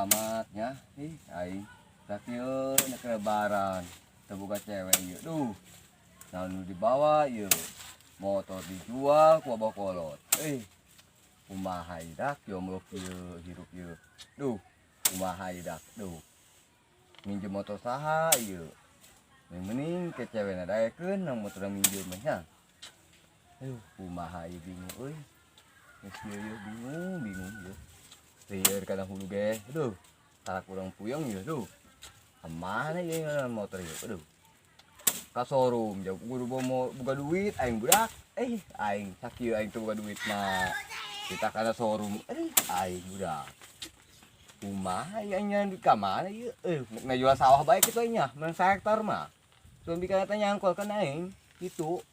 amatnya. Aing tak ieu nak lebaran. Terbuka cewek ieu. Duh. Nanu dibawa ieu. Motor dijual ku abah kolot. Kumaha idak jomblo ieu hirup ieu. Duh. Kumaha idak. Duh. Minjem motor saha ieu. Mending ke cewekna daekeun nang motor minjem nya. Kumaha ieu bingung euy. Geus ieu bingung ieu. Lieur kana hulu ge. Aduh. Tarak urang puyeng ieu duh. Kemana ieu motor ieu? Aduh. Ka showroom jauh kudu boga duit aing budak. Aing sakieu aing teu boga duit mah. Kita kana showroom. Aing budak. Kumaha ieu nya di ka mana ieu? Mau jual sawah bae kitu nya, men 1 hektar mah. Sumbi kana teh nyangkol kan aing kitu.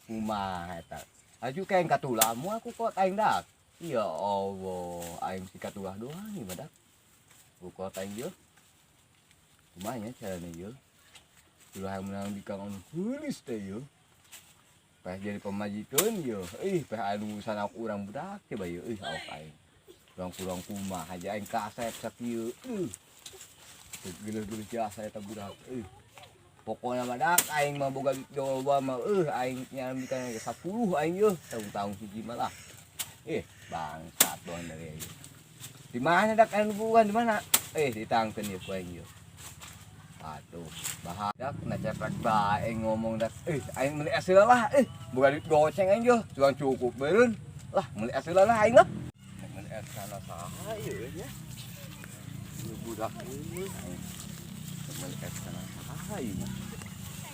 Kumaha eta? Aju kaeng katulamu aku kok aing dak. Ya Allah, aing sikat ulah doang nih badak. Buka aing ieu. Kumaha nya carana ieu? Ulah menang dikang heulis teh ieu. Peh jadi pemajikeun ieu. Peh anu urusan aku urang budak teh bae ieu. Awak aing. Kurang-kurang kumaha aja aing kasep sakieu. Geuleuh-geuleuh jasa eta budak. Pokoknya badak aing mah boga jodoh mah aing nyambi kana 10 aing ieu. Tahun-tahun hiji mah lah. Bangsat doang dari ieu. Di mana dak anu bukan di mana? Ditangkeun ieu ku aing ieu. Aduh, bahadak na ceprek bae ngomong dak. Aing meuli es lah. Boga duit goceng aing ieu. Cuang cukup beureun. Lah, meuli es lah aing lah. Meuli es kana saha ieu nya? Ieu budak ieu. Meuli es kana saha ieu?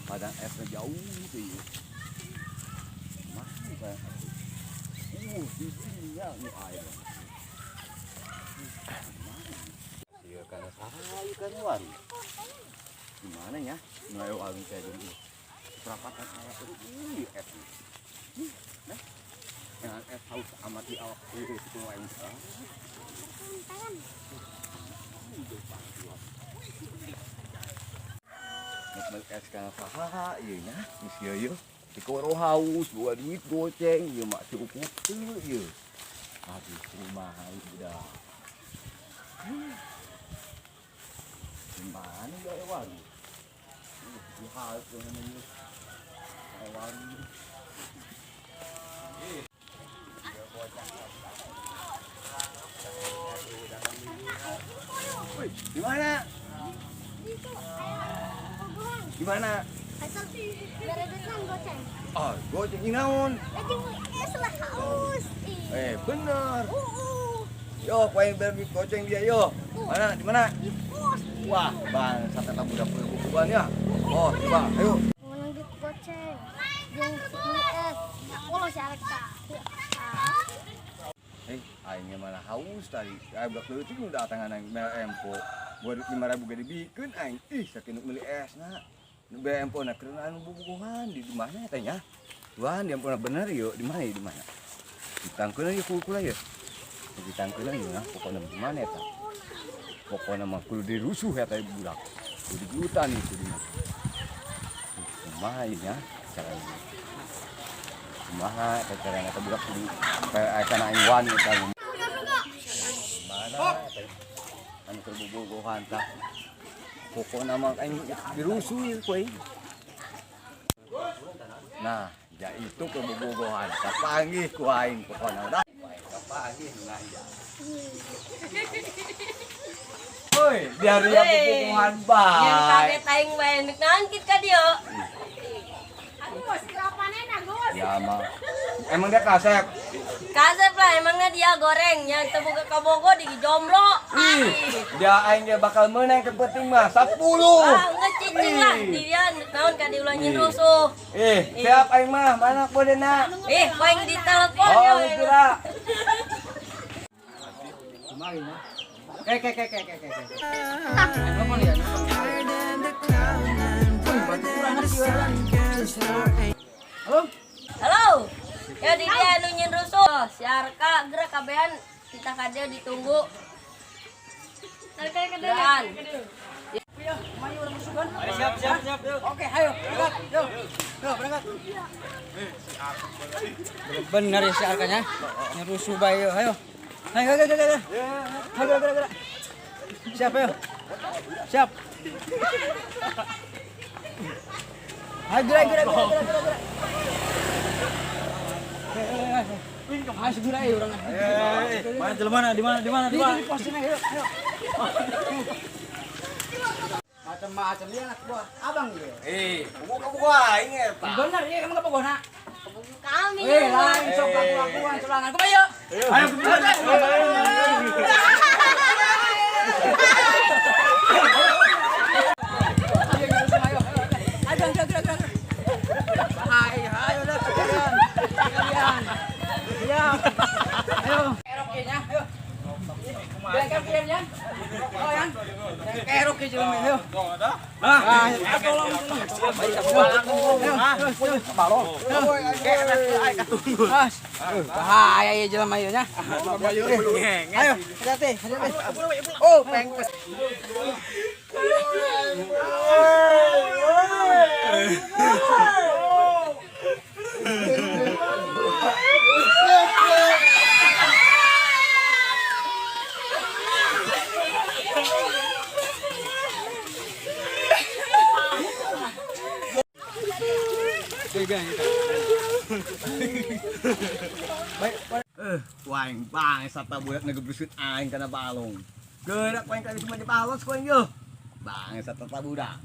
Padang esnya jauh teh ieu. Mah, di sini ya ini air. Iya karena salah ikan wan. Gimana ya? Mulai warung saya dulu. Perapatan saya ini es. Nah, dengan es haus amati awak itu semua yang besar. Nek es kana saha ieu nya? Geus ieu. Dikoro haus, buat duit goceng, ieu mah cukup teu ieu. Aduh, kumaha ieu budak. Gimana ya ewan? Di hal itu namanya ewan. Di mana? Di mana? Goceng naon? Es lah haus. Bener. Yo, poin berbit goceng dia yo. Mana? Di mana? Di pos. Wah, bang, sampai tak budak berbukuan ya. Oh, coba, ayo. Menang di goceng. Yang beli es. Kalau syarat tak. Aingnya mana haus tadi. Budak leutik nu datangan aing empo. Buat 5.000 gede dibikeun aing. Sakieu meuli esna. Nu empo na keur anu bubuhan di mana teh nya? Tuhan, dia pernah bener yuk. Di mana? Di mana? Ditangkeun ieu kula ya. Ditangkeun ieu nah, pokona di mana eta? Pokona mah kudu dirusuh eta budak. Kudu digutan itu di mana. Kumaha ieu nya? Carana. Kumaha carana eta budak kudu kana aing wani eta. Mana eta? Anu kebubuhan tah. Pokona mah aing dirusuh ieu ku aing. Nah, ya itu kebobogohan. Kapanggih ku aing pokona dah. Kapanggih nah ya. Oi, biar dia kebobogohan bae. Yang kaget aing bae nek nangkit ka dieu. Gus, berapane na Gus? Ya mah. Emang dia kasep. Kasep lah emangnya dia goreng yang terbuka kabogo di jomblo. Dia aing dia bakal menang ke penting mah 10. Ngecicing lah dia naon ka diulangin rusuh. Siap aing mah, mana bodena? Poing di telepon Oh, yo. kira. Halo. Ya di dia anu nyin rusuh. Si Arka gerak kabehan kita ka dia ditunggu. Geran. Siap. Oke, ayo berangkat. Yo, berangkat. Bener ya si Arkanya. Nyerusuh bae, ayo. Ayo, gerak. Ayo, gerak. Siap, ayo. Siap. Ayo, gerak. Ayo, segera ayo orang. Mana jelema di mana? Di posting ayo. Macam-macam dia anak buah abang dia. Buka ini eta. Bener ya emang apa guna? Kami. Lain sok aku selangan. Kom ayo. Ayo. Ayo dah kalian. Siap. Ayo. Keroknya, ayo. Belakang kalian. Oh yang. Kerok ke jalan ayo. Tolong. Bahaya ya jalan ayo nya. Ayo, hati-hati. Oh, pengpes. Waing bang sata budak ngegebusut aing kana balong. Gerak waing kali cuma di palos koing yo. Bang sata budak.